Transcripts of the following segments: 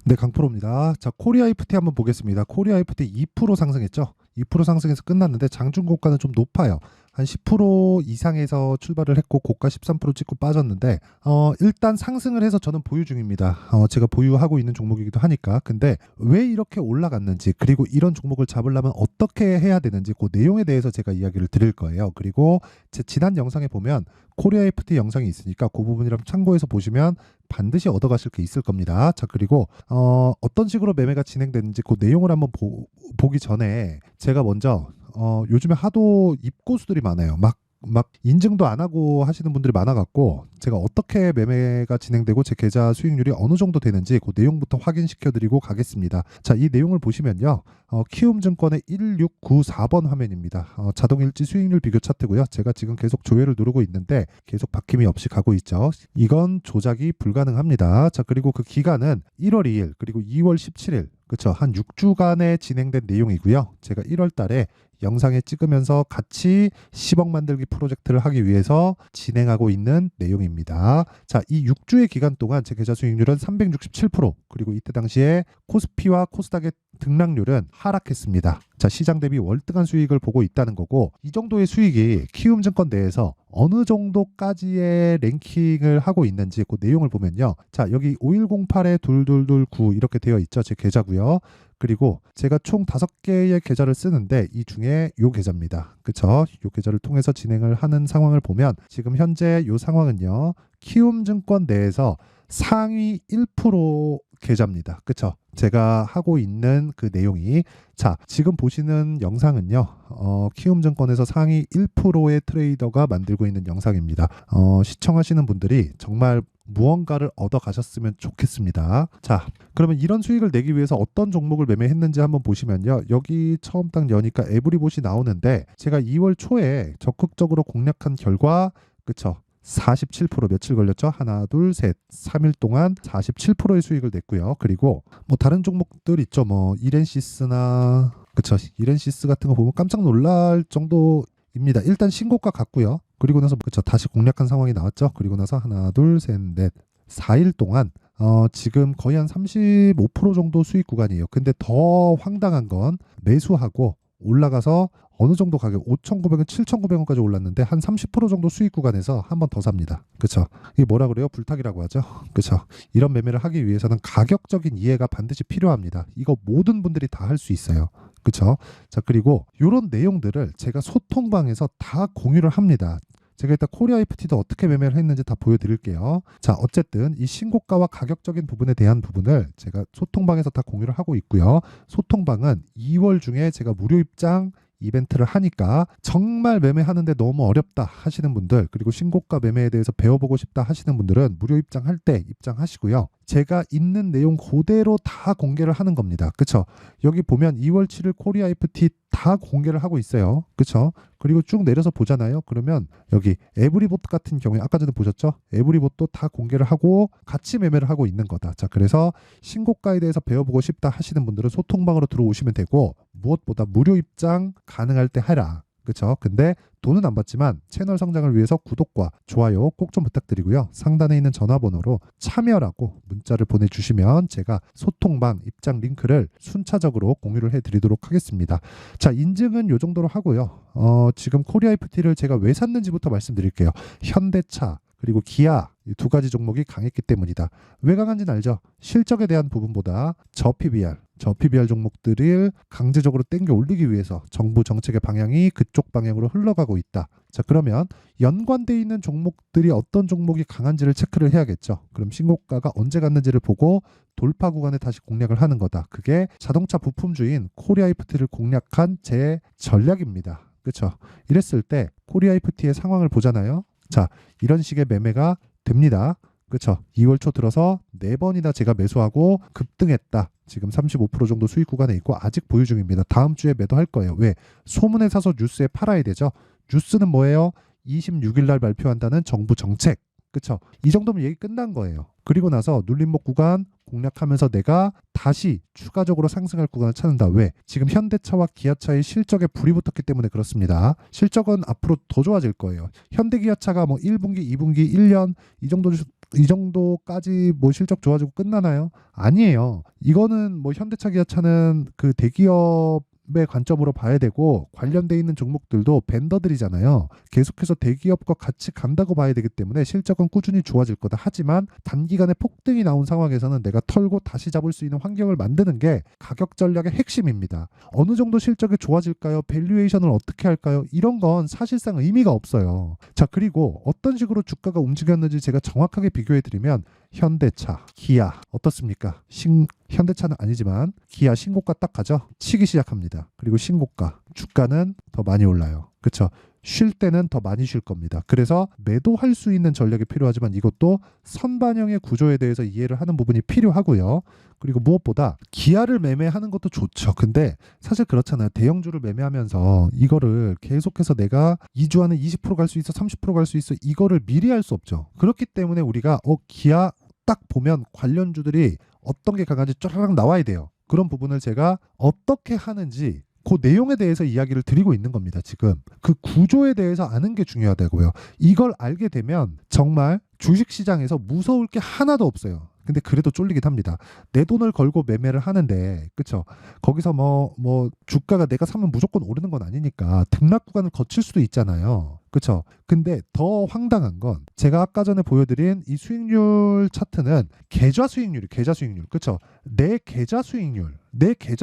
네, 강프로입니다. 자, 코리아 FT 한번 보겠습니다. 코리아 FT 2% 상승했죠? 2% 상승해서 끝났는데 장중 고가는 좀 높아요. 한 10% 이상에서 출발을 했고 고가 13% 찍고 빠졌는데 일단 상승을 해서 저는 보유 중입니다. 제가 보유하고 있는 종목이기도 하니까. 근데 왜 이렇게 올라갔는지, 그리고 이런 종목을 잡으려면 어떻게 해야 되는지 그 내용에 대해서 제가 이야기를 드릴 거예요. 그리고 제 지난 영상에 보면 코리아 FT 영상이 있으니까 그 부분이랑 참고해서 보시면 반드시 얻어가실 게 있을 겁니다. 자, 그리고 어떤 식으로 매매가 진행되는지 그 내용을 한번 보기 전에 제가 먼저 요즘에 하도 입고수들이 많아요. 막 인증도 안 하고 하시는 분들이 많아갖고 제가 어떻게 매매가 진행되고 제 계좌 수익률이 어느 정도 되는지 그 내용부터 확인시켜드리고 가겠습니다. 자, 이 내용을 보시면요. 키움증권의 1694번 화면입니다. 자동일지 수익률 비교 차트고요. 제가 지금 계속 조회를 누르고 있는데 계속 바뀜이 없이 가고 있죠. 이건 조작이 불가능합니다. 자, 그리고 그 기간은 1월 2일 그리고 2월 17일, 그렇죠. 한 6주간에 진행된 내용이고요. 제가 1월 달에 영상에 찍으면서 같이 10억 만들기 프로젝트를 하기 위해서 진행하고 있는 내용입니다. 자, 이 6주의 기간 동안 제 계좌 수익률은 367%, 그리고 이때 당시에 코스피와 코스닥의 등락률은 하락했습니다. 자, 시장 대비 월등한 수익을 보고 있다는 거고, 이 정도의 수익이 키움증권 내에서 어느 정도까지의 랭킹을 하고 있는지 그 내용을 보면요. 자, 여기 5108에 2229 이렇게 되어 있죠. 제 계좌고요. 그리고 제가 총 5개의 계좌를 쓰는데 이 중에 요 계좌입니다. 그쵸? 요 계좌를 통해서 진행을 하는 상황을 보면 지금 현재 요 상황은요. 키움증권 내에서 상위 1% 계좌입니다. 그쵸? 제가 하고 있는 그 내용이, 자, 지금 보시는 영상은요. 키움증권에서 상위 1%의 트레이더가 만들고 있는 영상입니다. 시청하시는 분들이 정말 무언가를 얻어 가셨으면 좋겠습니다. 자, 그러면 이런 수익을 내기 위해서 어떤 종목을 매매했는지 한번 보시면요. 여기 처음 딱 여니까 에브리봇이 나오는데 제가 2월 초에 적극적으로 공략한 결과, 그쵸? 47% 며칠 걸렸죠? 하나, 둘, 셋, 3일 동안 47%의 수익을 냈고요. 그리고 뭐 다른 종목들 있죠. 뭐 이렌시스나, 그쵸? 이렌시스 같은 거 보면 깜짝 놀랄 정도입니다. 일단 신고가 갔고요. 그리고 나서 그쵸? 다시 공략한 상황이 나왔죠. 그리고 나서 하나, 둘, 셋, 넷, 4일 동안 지금 거의 한 35% 정도 수익 구간이에요. 근데 더 황당한 건 매수하고 올라가서 어느 정도 가격 5,900원, 7,900원까지 올랐는데 한 30% 정도 수익 구간에서 한 번 더 삽니다. 그렇죠? 이게 뭐라 그래요? 불타기라고 하죠. 그렇죠? 이런 매매를 하기 위해서는 가격적인 이해가 반드시 필요합니다. 이거 모든 분들이 다 할 수 있어요. 그렇죠? 자, 그리고 이런 내용들을 제가 소통방에서 다 공유를 합니다. 제가 일단 코리아 FT도 어떻게 매매를 했는지 다 보여드릴게요. 자, 어쨌든 이 신고가와 가격적인 부분에 대한 부분을 제가 소통방에서 다 공유를 하고 있고요. 소통방은 2월 중에 제가 무료 입장 이벤트를 하니까 정말 매매하는데 너무 어렵다 하시는 분들, 그리고 신고가 매매에 대해서 배워보고 싶다 하시는 분들은 무료 입장할 때 입장하시고요. 제가 있는 내용 그대로 다 공개를 하는 겁니다. 그쵸? 여기 보면 2월 7일 코리아 FT 다 공개를 하고 있어요. 그쵸? 그리고 쭉 내려서 보잖아요. 그러면 여기 에브리봇 같은 경우에 아까 전에 보셨죠? 에브리봇도 다 공개를 하고 같이 매매를 하고 있는 거다. 자, 그래서 신고가에 대해서 배워보고 싶다 하시는 분들은 소통방으로 들어오시면 되고, 무엇보다 무료 입장 가능할 때 해라. 그쵸? 근데 돈은 안 받지만 채널 성장을 위해서 구독과 좋아요 꼭 좀 부탁드리고요. 상단에 있는 전화번호로 참여라고 문자를 보내주시면 제가 소통방 입장 링크를 순차적으로 공유를 해드리도록 하겠습니다. 자, 인증은 요 정도로 하고요. 지금 코리아 FT를 제가 왜 샀는지부터 말씀드릴게요. 현대차 그리고 기아, 이 두 가지 종목이 강했기 때문이다. 왜 강한지는 알죠? 실적에 대한 부분보다 저PBR 종목들을 강제적으로 땡겨 올리기 위해서 정부 정책의 방향이 그쪽 방향으로 흘러가고 있다. 자, 그러면 연관돼 있는 종목들이 어떤 종목이 강한지를 체크를 해야겠죠. 그럼 신고가가 언제 갔는지를 보고 돌파 구간에 다시 공략을 하는 거다. 그게 자동차 부품주인 코리아 FT를 공략한 제 전략입니다. 그렇죠? 이랬을 때 코리아 FT의 상황을 보잖아요. 자, 이런 식의 매매가 됩니다. 그렇죠? 2월 초 들어서 4번이나 제가 매수하고 급등했다. 지금 35% 정도 수익 구간에 있고 아직 보유 중입니다. 다음 주에 매도할 거예요. 왜? 소문에 사서 뉴스에 팔아야 되죠. 뉴스는 뭐예요? 26일 날 발표한다는 정부 정책. 그렇죠? 이 정도면 얘기 끝난 거예요. 그리고 나서 눌림목 구간 공략하면서 내가 다시 추가적으로 상승할 구간을 찾는다. 왜? 지금 현대차와 기아차의 실적에 불이 붙었기 때문에 그렇습니다. 실적은 앞으로 더 좋아질 거예요. 현대기아차가 뭐 1분기, 2분기, 1년 이 정도 이 정도까지 뭐 실적 좋아지고 끝나나요? 아니에요. 이거는 뭐 현대차, 기아차는 그 대기업의 관점으로 봐야 되고 관련돼 있는 종목들도 벤더들이잖아요. 계속해서 대기업과 같이 간다고 봐야 되기 때문에 실적은 꾸준히 좋아질 거다. 하지만 단기간에 폭등이 나온 상황에서는 내가 털고 다시 잡을 수 있는 환경을 만드는 게 가격 전략의 핵심입니다. 어느 정도 실적이 좋아질까요? 밸류에이션을 어떻게 할까요? 이런 건 사실상 의미가 없어요. 자, 그리고 어떤 식으로 주가가 움직였는지 제가 정확하게 비교해 드리면 현대차, 기아 어떻습니까? 현대차는 아니지만 기아 신고가 딱 가죠. 치기 시작합니다. 그리고 신고가 주가는 더 많이 올라요. 그렇죠? 쉴 때는 더 많이 쉴 겁니다. 그래서 매도할 수 있는 전략이 필요하지만 이것도 선반영의 구조에 대해서 이해를 하는 부분이 필요하고요. 그리고 무엇보다 기아를 매매하는 것도 좋죠. 근데 사실 그렇잖아요. 대형주를 매매하면서 이거를 계속해서 내가 2주 안에 20% 갈 수 있어, 30% 갈 수 있어, 이거를 미리 할 수 없죠. 그렇기 때문에 우리가 기아 딱 보면 관련주들이 어떤 게 강한지 쫙 나와야 돼요. 그런 부분을 제가 어떻게 하는지 그 내용에 대해서 이야기를 드리고 있는 겁니다. 지금 그 구조에 대해서 아는 게 중요하다고요. 이걸 알게 되면 정말 주식시장에서 무서울 게 하나도 없어요. 근데 그래도 쫄리긴 합니다. 내 돈을 걸고 매매를 하는데, 그쵸? 거기서 뭐 주가가 내가 사면 무조건 오르는 건 아니니까 등락 구간을 거칠 수도 있잖아요. 그쵸? 근데 더 황당한 건 제가 아까 전에 보여드린 이 수익률 차트는 계좌 수익률이 계좌 수익률. 그쵸? 내 계좌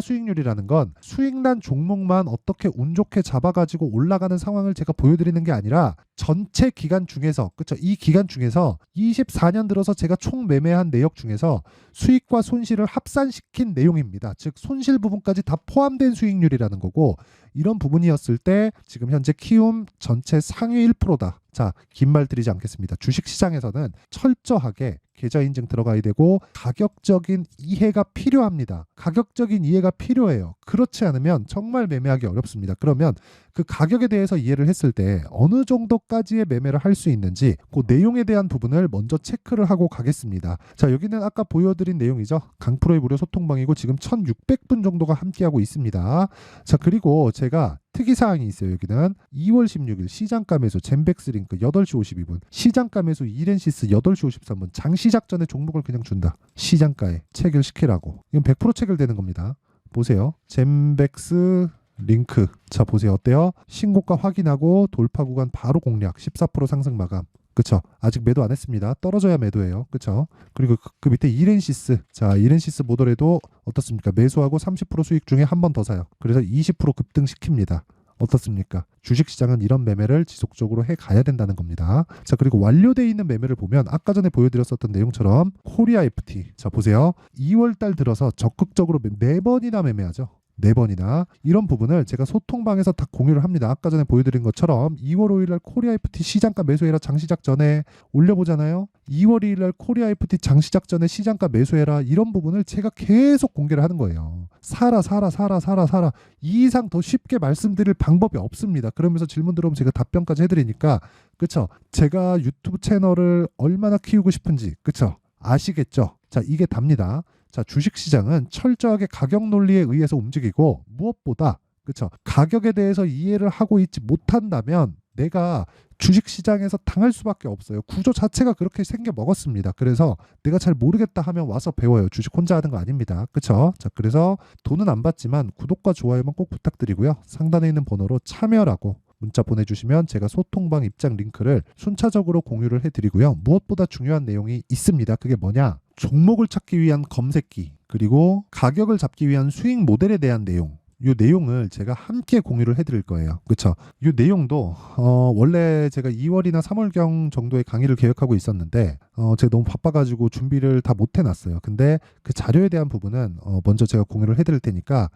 수익률이라는 건 수익난 종목만 어떻게 운 좋게 잡아가지고 올라가는 상황을 제가 보여드리는 게 아니라 전체 기간 중에서, 그쵸? 이 기간 중에서 24년 들어서 제가 총 매매한 내역 중에서 수익과 손실을 합산시킨 내용입니다. 즉 손실 부분까지 다 포함된 수익률이라는 거고, 이런 부분이었을 때 지금 현재 키움 전체 상위 1%다. 자, 긴 말 드리지 않겠습니다. 주식시장에서는 철저하게 계좌 인증 들어가야 되고 가격적인 이해가 필요합니다. 가격적인 이해가 필요해요. 그렇지 않으면 정말 매매하기 어렵습니다. 그러면 그 가격에 대해서 이해를 했을 때 어느 정도까지의 매매를 할 수 있는지 그 내용에 대한 부분을 먼저 체크를 하고 가겠습니다. 자, 여기는 아까 보여드린 내용이죠. 강프로의 무료 소통방이고 지금 1600분 정도가 함께하고 있습니다. 자, 그리고 제가 특이사항이 있어요. 여기는 2월 16일 시장가 매수 젠백스 링크 8시 52분, 시장가 매수 이렌시스 8시 53분, 장시작 전에 종목을 그냥 준다. 시장가에 체결시키라고. 이건 100% 체결되는 겁니다. 보세요. 젠백스 링크. 자, 보세요. 어때요? 신고가 확인하고 돌파 구간 바로 공략 14% 상승 마감. 그쵸? 아직 매도 안 했습니다. 떨어져야 매도예요. 그쵸? 그리고 그 밑에 이렌시스. 자, 이렌시스 보더라도 어떻습니까? 매수하고 30% 수익 중에 한 번 더 사요. 그래서 20% 급등시킵니다. 어떻습니까? 주식시장은 이런 매매를 지속적으로 해 가야 된다는 겁니다. 자, 그리고 완료되어 있는 매매를 보면 아까 전에 보여드렸었던 내용처럼 코리아 FT. 자, 보세요. 2월달 들어서 적극적으로 4번이나 매매하죠. 4번이나 이런 부분을 제가 소통방에서 다 공유를 합니다. 아까 전에 보여드린 것처럼 2월 5일날 코리아 FT 시장가 매수해라 장시작 전에 올려보잖아요. 2월 2일날 코리아 FT 장시작 전에 시장가 매수해라, 이런 부분을 제가 계속 공개를 하는 거예요. 사라. 이 이상 더 쉽게 말씀드릴 방법이 없습니다. 그러면서 질문 들어오면 제가 답변까지 해드리니까, 그쵸? 제가 유튜브 채널을 얼마나 키우고 싶은지, 그쵸? 아시겠죠? 자, 이게 답니다. 자, 주식시장은 철저하게 가격 논리에 의해서 움직이고, 무엇보다 그렇죠? 가격에 대해서 이해를 하고 있지 못한다면 내가 주식시장에서 당할 수밖에 없어요. 구조 자체가 그렇게 생겨 먹었습니다. 그래서 내가 잘 모르겠다 하면 와서 배워요. 주식 혼자 하는 거 아닙니다. 그렇죠? 자, 그래서 돈은 안 받지만 구독과 좋아요만 꼭 부탁드리고요. 상단에 있는 번호로 참여라고 문자 보내주시면 제가 소통방 입장 링크를 순차적으로 공유를 해드리고요. 무엇보다 중요한 내용이 있습니다. 그게 뭐냐? 종목을 찾기 위한 검색기, 그리고 가격을 잡기 위한 수익 모델에 대한 내용, 이 내용을 제가 함께 공유를 해드릴 거예요. 그렇죠? 이 내용도 원래 제가 2월이나 3월경 정도의 강의를 계획하고 있었는데 제가 너무 바빠가지고 준비를 다 못 해놨어요. 근데 그 자료에 대한 부분은 먼저 제가 공유를 해드릴 테니까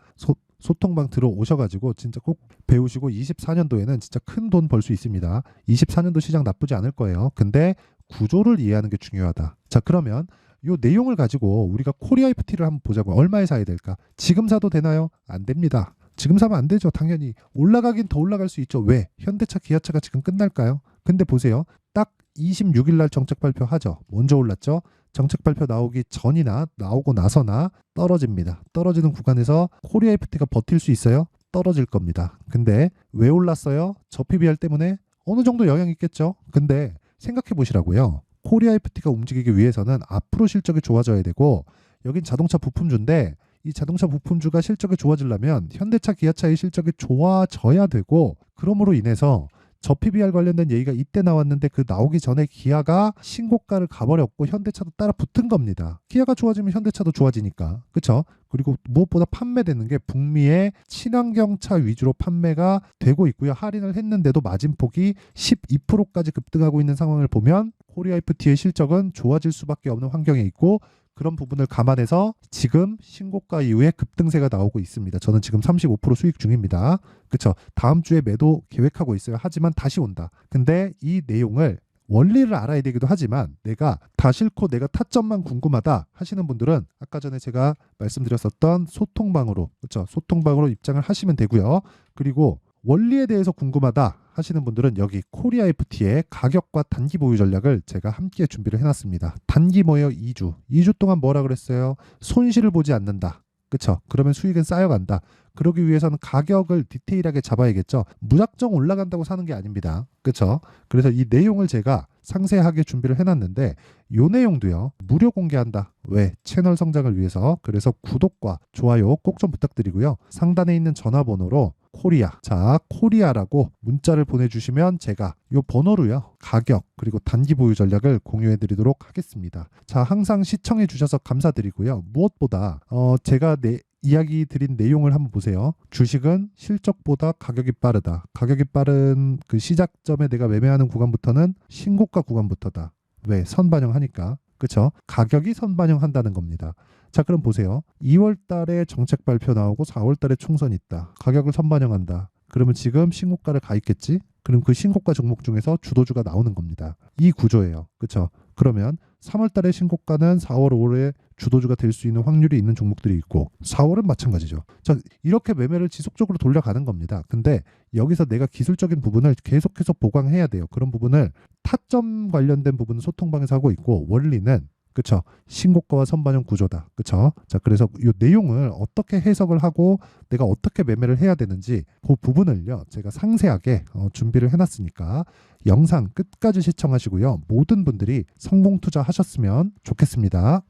소통방 들어오셔가지고 진짜 꼭 배우시고 24년도에는 진짜 큰 돈 벌 수 있습니다. 24년도 시장 나쁘지 않을 거예요. 근데 구조를 이해하는 게 중요하다. 자, 그러면 이 내용을 가지고 우리가 코리아 FT를 한번 보자고. 얼마에 사야 될까? 지금 사도 되나요? 안 됩니다. 지금 사면 안 되죠. 당연히 올라가긴 더 올라갈 수 있죠. 왜? 현대차, 기아차가 지금 끝날까요? 근데 보세요. 딱 26일 날 정책 발표하죠. 먼저 올랐죠. 정책 발표 나오기 전이나 나오고 나서나 떨어집니다. 떨어지는 구간에서 코리아 FT가 버틸 수 있어요? 떨어질 겁니다. 근데 왜 올랐어요? 저 PBR 때문에 어느 정도 영향이 있겠죠. 근데 생각해 보시라고요. 코리아 FT가 움직이기 위해서는 앞으로 실적이 좋아져야 되고, 여긴 자동차 부품주인데 이 자동차 부품주가 실적이 좋아지려면 현대차, 기아차의 실적이 좋아져야 되고, 그러므로 인해서 저 PBR 관련된 얘기가 이때 나왔는데 그 나오기 전에 기아가 신고가를 가버렸고 현대차도 따라 붙은 겁니다. 기아가 좋아지면 현대차도 좋아지니까. 그렇죠? 그리고 무엇보다 판매되는 게 북미의 친환경차 위주로 판매가 되고 있고요. 할인을 했는데도 마진폭이 12%까지 급등하고 있는 상황을 보면 코리아 FT의 실적은 좋아질 수밖에 없는 환경에 있고, 그런 부분을 감안해서 지금 신고가 이후에 급등세가 나오고 있습니다. 저는 지금 35% 수익 중입니다. 그렇죠? 다음 주에 매도 계획하고 있어요. 하지만 다시 온다. 근데 이 내용을 원리를 알아야 되기도 하지만 내가 다 싫고 내가 타점만 궁금하다 하시는 분들은 아까 전에 제가 말씀드렸었던 소통방으로, 그렇죠? 소통방으로 입장을 하시면 되고요. 그리고 원리에 대해서 궁금하다 하시는 분들은 여기 코리아 FT의 가격과 단기 보유 전략을 제가 함께 준비를 해놨습니다. 단기 뭐예요? 2주. 2주 동안 뭐라 그랬어요? 손실을 보지 않는다. 그쵸? 그러면 수익은 쌓여간다. 그러기 위해서는 가격을 디테일하게 잡아야겠죠. 무작정 올라간다고 사는 게 아닙니다. 그쵸? 그래서 이 내용을 제가 상세하게 준비를 해놨는데 이 내용도요. 무료 공개한다. 왜? 채널 성장을 위해서. 그래서 구독과 좋아요 꼭 좀 부탁드리고요. 상단에 있는 전화번호로 코리아, 자 코리아라고 문자를 보내주시면 제가 이 번호로요 가격 그리고 단기 보유 전략을 공유해 드리도록 하겠습니다. 자, 항상 시청해 주셔서 감사드리고요. 무엇보다 제가 이야기 드린 내용을 한번 보세요. 주식은 실적보다 가격이 빠르다. 가격이 빠른 그 시작점에 내가 매매하는 구간부터는 신고가 구간부터다. 왜? 선반영하니까. 그쵸? 가격이 선반영한다는 겁니다. 자, 그럼 보세요. 2월 달에 정책 발표 나오고 4월 달에 총선 있다. 가격을 선반영한다. 그러면 지금 신고가를 가 있겠지? 그럼 그 신고가 종목 중에서 주도주가 나오는 겁니다. 이 구조예요. 그쵸? 그러면 3월 달에 신고가는 4월, 5월에 주도주가 될 수 있는 확률이 있는 종목들이 있고 4월은 마찬가지죠. 자, 이렇게 매매를 지속적으로 돌려가는 겁니다. 근데 여기서 내가 기술적인 부분을 계속해서 보강해야 돼요. 그런 부분을 타점 관련된 부분은 소통방에서 하고 있고, 원리는 그쵸? 신고가와 선반영 구조다. 그쵸? 자, 그래서 이 내용을 어떻게 해석을 하고 내가 어떻게 매매를 해야 되는지 그 부분을요 제가 상세하게 준비를 해놨으니까 영상 끝까지 시청하시고요. 모든 분들이 성공 투자하셨으면 좋겠습니다.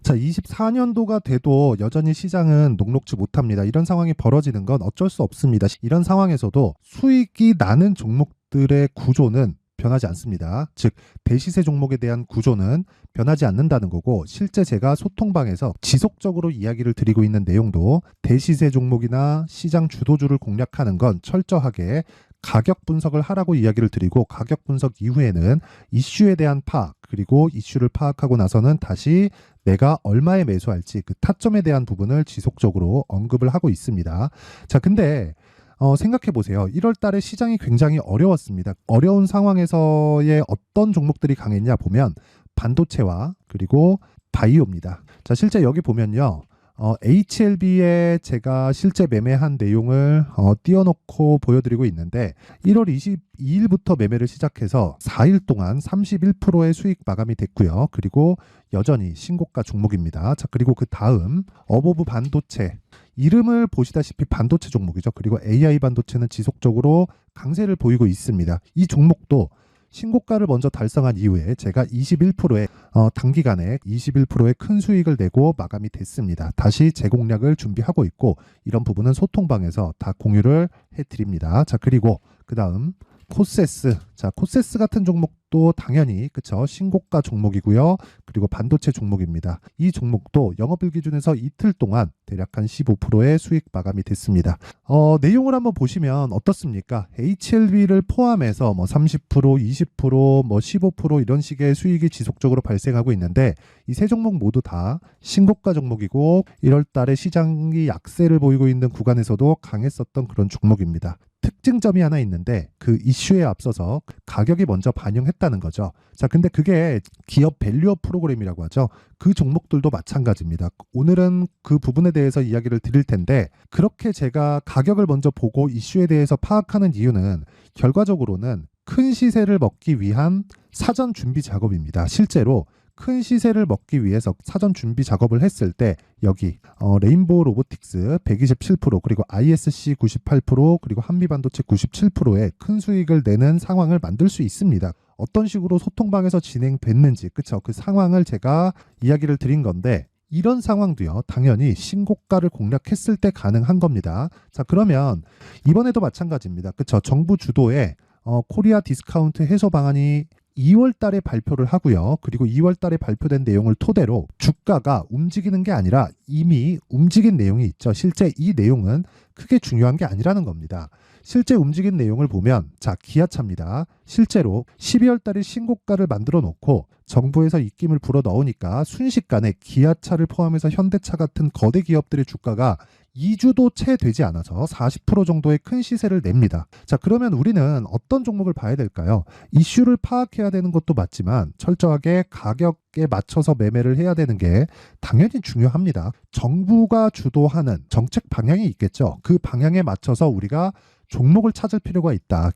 자, 24년도가 돼도 여전히 시장은 녹록지 못합니다. 이런 상황이 벌어지는 건 어쩔 수 없습니다. 이런 상황에서도 수익이 나는 종목들의 구조는 변하지 않습니다. 즉 대시세 종목에 대한 구조는 변하지 않는다는 거고, 실제 제가 소통방에서 지속적으로 이야기를 드리고 있는 내용도 대시세 종목이나 시장 주도주를 공략하는 건 철저하게 가격 분석을 하라고 이야기를 드리고, 가격 분석 이후에는 이슈에 대한 파악, 그리고 이슈를 파악하고 나서는 다시 내가 얼마에 매수할지 그 타점에 대한 부분을 지속적으로 언급을 하고 있습니다. 자, 근데 생각해 보세요. 1월 달에 시장이 굉장히 어려웠습니다. 어려운 상황에서의 어떤 종목들이 강했냐 보면 반도체와 그리고 바이오입니다. 자, 실제 여기 보면요. HLB에 제가 실제 매매한 내용을 띄워놓고 보여드리고 있는데 1월 22일부터 매매를 시작해서 4일 동안 31%의 수익 마감이 됐고요. 그리고 여전히 신고가 종목입니다. 자, 그리고 그 다음 어보브 반도체, 이름을 보시다시피 반도체 종목이죠. 그리고 AI 반도체는 지속적으로 강세를 보이고 있습니다. 이 종목도 신고가를 먼저 달성한 이후에 제가 21%의 단기간에 21%의 큰 수익을 내고 마감이 됐습니다. 다시 재공략을 준비하고 있고, 이런 부분은 소통방에서 다 공유를 해드립니다. 자, 그리고 그 다음 코세스. 자, 코세스 같은 종목도 당연히 그쵸, 신고가 종목이고요. 그리고 반도체 종목입니다. 이 종목도 영업일 기준에서 이틀 동안 대략 한 15%의 수익 마감이 됐습니다. 내용을 한번 보시면 어떻습니까? HLB를 포함해서 뭐 30%, 20%, 뭐 15% 이런 식의 수익이 지속적으로 발생하고 있는데, 이 세 종목 모두 다 신고가 종목이고 1월 달에 시장이 약세를 보이고 있는 구간에서도 강했었던 그런 종목입니다. 특징점이 하나 있는데 그 이슈에 앞서서 가격이 먼저 반영했다는 거죠. 자, 근데 그게 기업 밸류업 프로그램이라고 하죠. 그 종목들도 마찬가지입니다. 오늘은 그 부분에 대해서 이야기를 드릴 텐데, 그렇게 제가 가격을 먼저 보고 이슈에 대해서 파악하는 이유는 결과적으로는 큰 시세를 먹기 위한 사전 준비 작업입니다. 실제로 큰 시세를 먹기 위해서 사전 준비 작업을 했을 때 여기 레인보우 로보틱스 127% 그리고 ISC 98% 그리고 한미반도체 97%의 큰 수익을 내는 상황을 만들 수 있습니다. 어떤 식으로 소통방에서 진행됐는지 그쵸? 그 상황을 제가 이야기를 드린 건데 이런 상황도요 당연히 신고가를 공략했을 때 가능한 겁니다. 자 그러면 이번에도 마찬가지입니다. 그쵸? 정부 주도의 코리아 디스카운트 해소 방안이 2월 달에 발표를 하고요. 그리고 2월 달에 발표된 내용을 토대로 주가가 움직이는 게 아니라 이미 움직인 내용이 있죠. 실제 이 내용은 크게 중요한 게 아니라는 겁니다. 실제 움직인 내용을 보면 자 기아차입니다. 실제로 12월 달에 신고가를 만들어 놓고 정부에서 입김을 불어 넣으니까 순식간에 기아차를 포함해서 현대차 같은 거대 기업들의 주가가 2주도 채 되지 않아서 40% 정도의 큰 시세를 냅니다. 자, 그러면 우리는 어떤 종목을 봐야 될까요? 이슈를 파악해야 되는 것도 맞지만 철저하게 가격에 맞춰서 매매를 해야 되는 게 당연히 중요합니다. 정부가 주도하는 정책 방향이 있겠죠. 그 방향에 맞춰서 우리가 종목을 찾을 필요가 있다.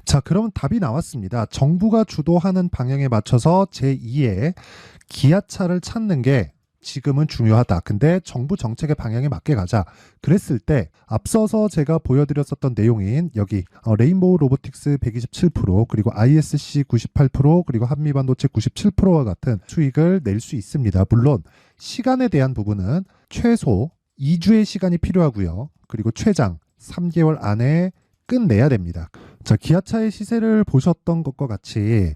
자, 그럼 답이 나왔습니다. 정부가 주도하는 방향에 맞춰서 제2의 기아차를 찾는 게 지금은 중요하다. 근데 정부 정책의 방향에 맞게 가자. 그랬을 때 앞서서 제가 보여드렸었던 내용인 여기 레인보우 로보틱스 127% 그리고 ISC 98% 그리고 한미반도체 97%와 같은 수익을 낼 수 있습니다. 물론 시간에 대한 부분은 최소 2주의 시간이 필요하고요. 그리고 최장 3개월 안에 끝내야 됩니다. 자, 기아차의 시세를 보셨던 것과 같이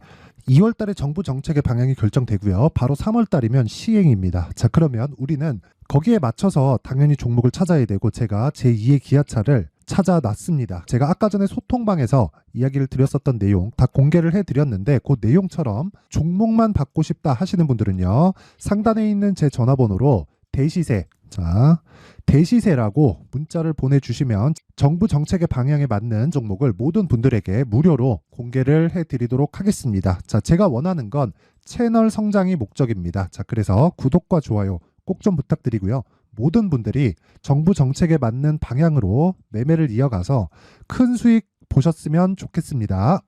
2월 달에 정부 정책의 방향이 결정되고요. 바로 3월 달이면 시행입니다. 자, 그러면 우리는 거기에 맞춰서 당연히 종목을 찾아야 되고 제가 제2의 기아차를 찾아놨습니다. 제가 아까 전에 소통방에서 이야기를 드렸었던 내용 다 공개를 해드렸는데 그 내용처럼 종목만 받고 싶다 하시는 분들은요. 상단에 있는 제 전화번호로 대시세 자 대시세라고 문자를 보내주시면 정부 정책의 방향에 맞는 종목을 모든 분들에게 무료로 공개를 해드리도록 하겠습니다. 자, 제가 원하는 건 채널 성장이 목적입니다. 자, 그래서 구독과 좋아요 꼭 좀 부탁드리고요. 모든 분들이 정부 정책에 맞는 방향으로 매매를 이어가서 큰 수익 보셨으면 좋겠습니다.